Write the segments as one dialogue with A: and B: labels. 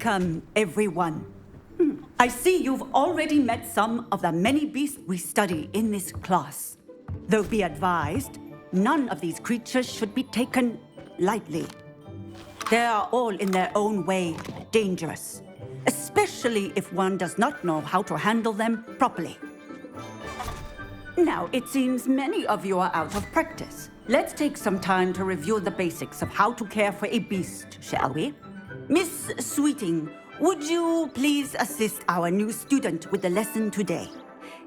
A: Welcome, everyone. I see you've already met some of the many beasts we study in this class. Though be advised, none of these creatures should be taken lightly. They are all in their own way dangerous, especially if one does not know how to handle them properly. Now, it seems many of you are out of practice. Let's take some time to review the basics of how to care for a beast, shall we? Miss Sweeting, would you please assist our new student with the lesson today?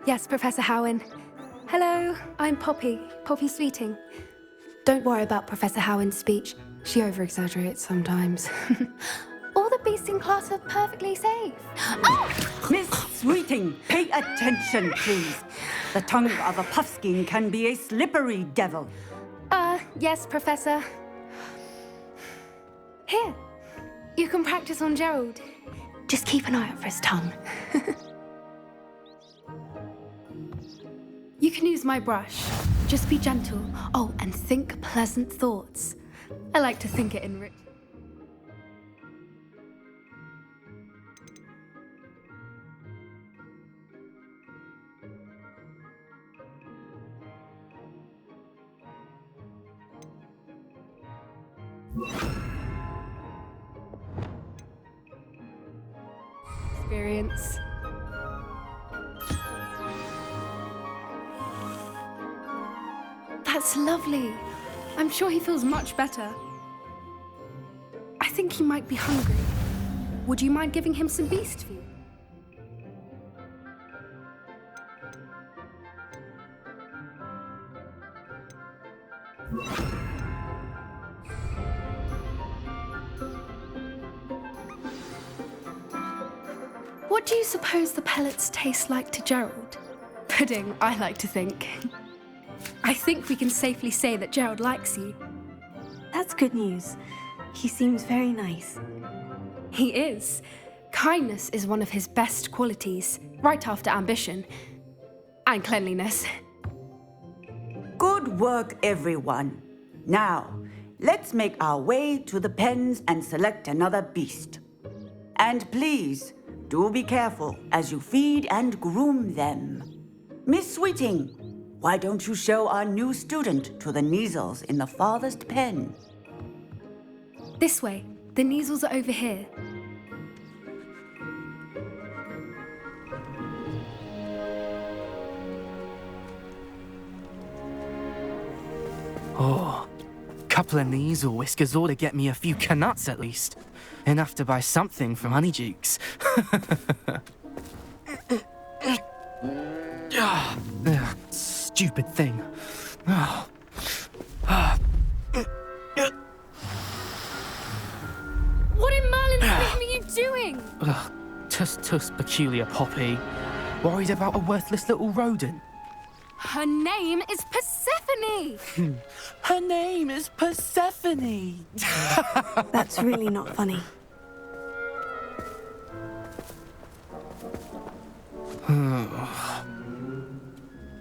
B: Yes, Professor Howen. Hello, I'm Poppy Sweeting. Don't worry about Professor Howen's speech. She over-exaggerates sometimes. All the beasts in class are perfectly safe. Oh!
A: Miss Sweeting, pay attention, please. The tongue of a puffskein can be a slippery devil.
B: Yes, Professor. Here, you can practice on Gerald. Just keep an eye out for his tongue. You can use my brush. Just be gentle. Oh, and think pleasant thoughts. I like to think it in rich. Experience. That's lovely. I'm sure he feels much better. I think he might be hungry. Would you mind giving him some beast food? What do you suppose the pellets taste like to Gerald? Pudding, I like to think. I think we can safely say that Gerald likes you.
C: That's good news. He seems very nice.
B: He is. Kindness is one of his best qualities, right after ambition. And cleanliness.
A: Good work, everyone. Now, let's make our way to the pens and select another beast. And please, do be careful as you feed and groom them. Miss Sweeting, why don't you show our new student to the Neasels in the farthest pen?
B: This way. The Neasels are over here.
D: Oh, couple of Neasel whiskers ought to get me a few canuts at least. Enough to buy something from Honeydukes. Stupid thing.
B: What in Merlin's name are you doing?
D: Tuss peculiar Poppy. Worried about a worthless little rodent.
B: Her name is Persephone!
D: Her name is Persephone!
C: That's really not funny.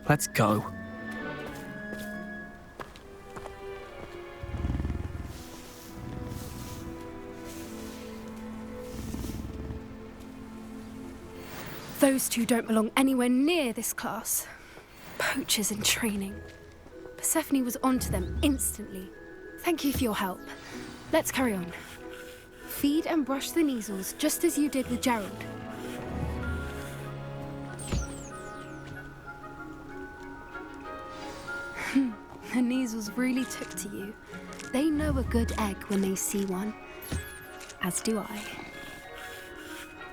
D: Let's go.
B: Those two don't belong anywhere near this class. Poachers in training. Persephone was onto them instantly. Thank you for your help. Let's carry on. Feed and brush the Neasels just as you did with Gerald. The Neasels really took to you. They know a good egg when they see one. As do I.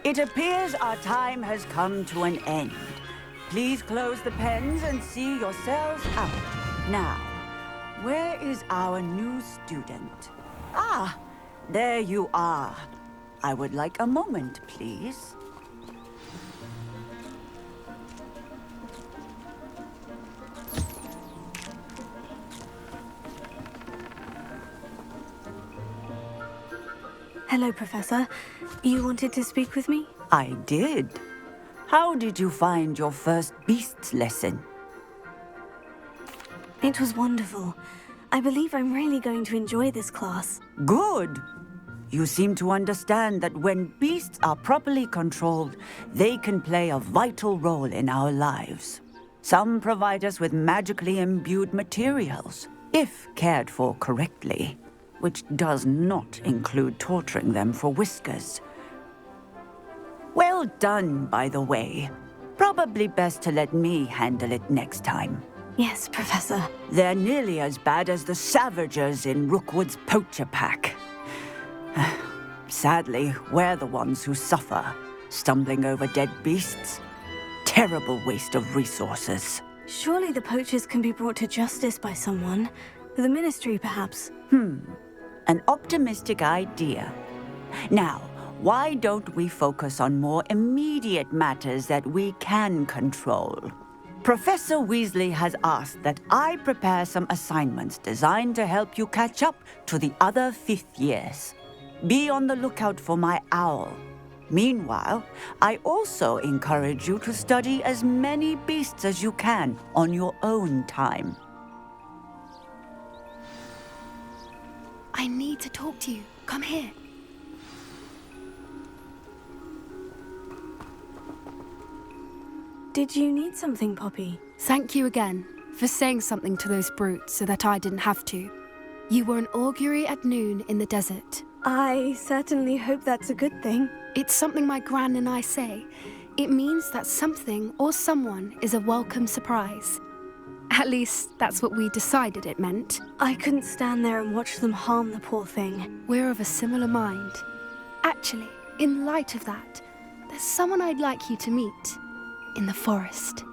A: It appears our time has come to an end. Please close the pens and see yourselves out. Now, where is our new student? Ah, there you are. I would like a moment, please.
C: Hello, Professor. You wanted to speak with me?
A: I did. How did you find your first beasts lesson?
C: It was wonderful. I believe I'm really going to enjoy this class.
A: Good. You seem to understand that when beasts are properly controlled, they can play a vital role in our lives. Some provide us with magically imbued materials, if cared for correctly, which does not include torturing them for whiskers. Well done, by the way. Probably best to let me handle it next time.
C: Yes, Professor.
A: They're nearly as bad as the Savagers in Rookwood's poacher pack. Sadly, we're the ones who suffer, stumbling over dead beasts. Terrible waste of resources.
C: Surely the poachers can be brought to justice by someone. The Ministry, perhaps.
A: An optimistic idea. Now, why don't we focus on more immediate matters that we can control? Professor Weasley has asked that I prepare some assignments designed to help you catch up to the other fifth years. Be on the lookout for my owl. Meanwhile, I also encourage you to study as many beasts as you can on your own time.
B: I need to talk to you. Come here.
C: Did you need something, Poppy?
B: Thank you again for saying something to those brutes so that I didn't have to. You were an augury at noon in the desert.
C: I certainly hope that's a good thing.
B: It's something my gran and I say. It means that something or someone is a welcome surprise. At least, that's what we decided it meant.
C: I couldn't stand there and watch them harm the poor thing.
B: We're of a similar mind. Actually, in light of that, there's someone I'd like you to meet. In the forest.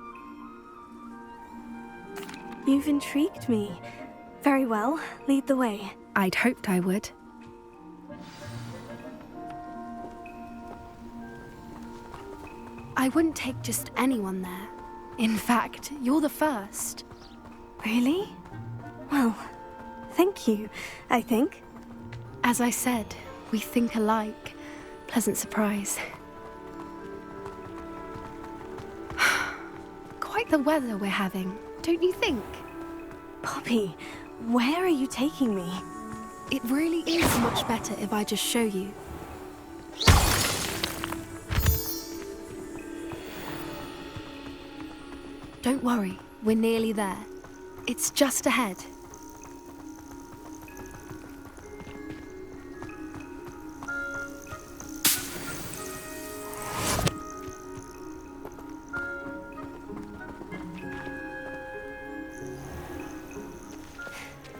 C: You've intrigued me. Very well, lead the way.
B: I'd hoped I would. I wouldn't take just anyone there. In fact, you're the first.
C: Really? Well, thank you, I think.
B: As I said, we think alike. Pleasant surprise. Quite the weather we're having, don't you think?
C: Poppy, where are you taking me?
B: It really is much better if I just show you. Don't worry, we're nearly there. It's just ahead.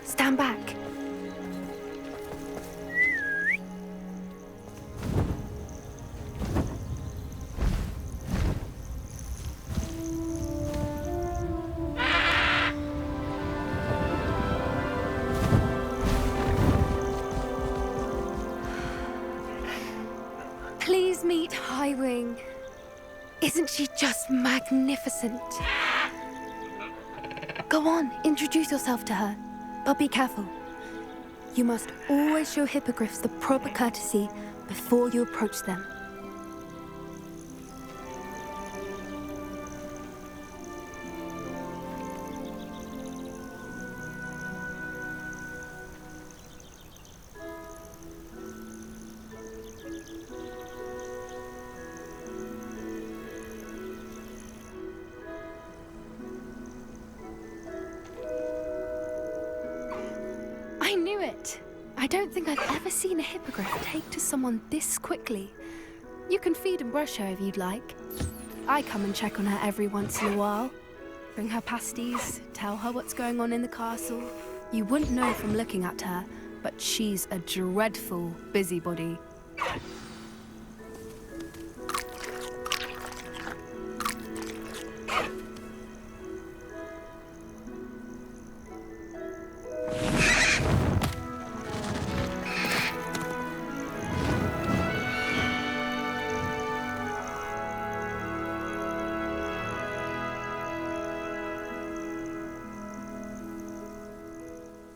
B: Stand back. Please meet Highwing. Isn't she just magnificent? Go on, introduce yourself to her. But be careful. You must always show hippogriffs the proper courtesy before you approach them. I knew it! I don't think I've ever seen a hippogriff take to someone this quickly. You can feed and brush her if you'd like. I come and check on her every once in a while. Bring her pasties, tell her what's going on in the castle. You wouldn't know from looking at her, but she's a dreadful busybody.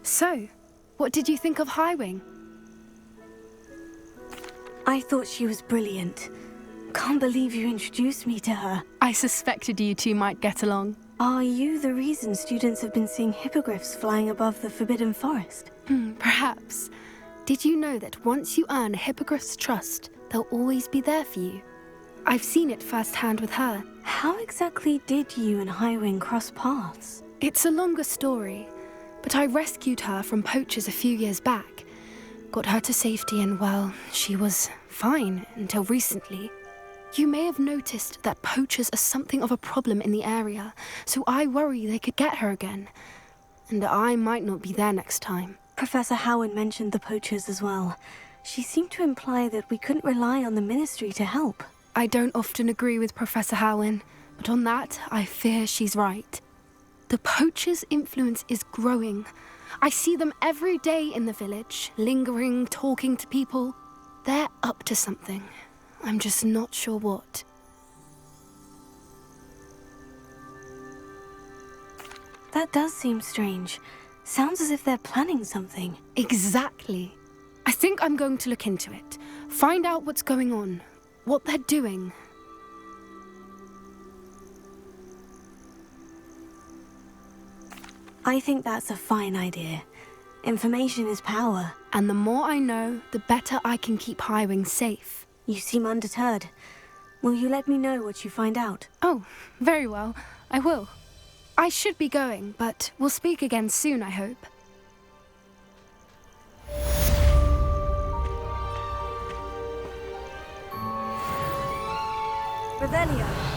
B: So, what did you think of Highwing?
C: I thought she was brilliant. Can't believe you introduced me to her.
B: I suspected you two might get along.
C: Are you the reason students have been seeing hippogriffs flying above the Forbidden Forest?
B: Perhaps. Did you know that once you earn a Hippogriff's trust, they'll always be there for you? I've seen it firsthand with her.
C: How exactly did you and Highwing cross paths?
B: It's a longer story, but I rescued her from poachers a few years back. Got her to safety and, well, she was fine until recently. You may have noticed that poachers are something of a problem in the area, so I worry they could get her again. And I might not be there next time.
C: Professor Howard mentioned the poachers as well. She seemed to imply that we couldn't rely on the Ministry to help.
B: I don't often agree with Professor Howin, but on that, I fear she's right. The poachers' influence is growing. I see them every day in the village, lingering, talking to people. They're up to something. I'm just not sure what.
C: That does seem strange. Sounds as if they're planning something.
B: Exactly. I think I'm going to look into it, find out what's going on, what they're doing.
C: I think that's a fine idea. Information is power.
B: And the more I know, the better I can keep Highwing safe.
C: You seem undeterred. Will you let me know what you find out?
B: Oh, very well. I will. I should be going, but we'll speak again soon, I hope.
C: Revelio.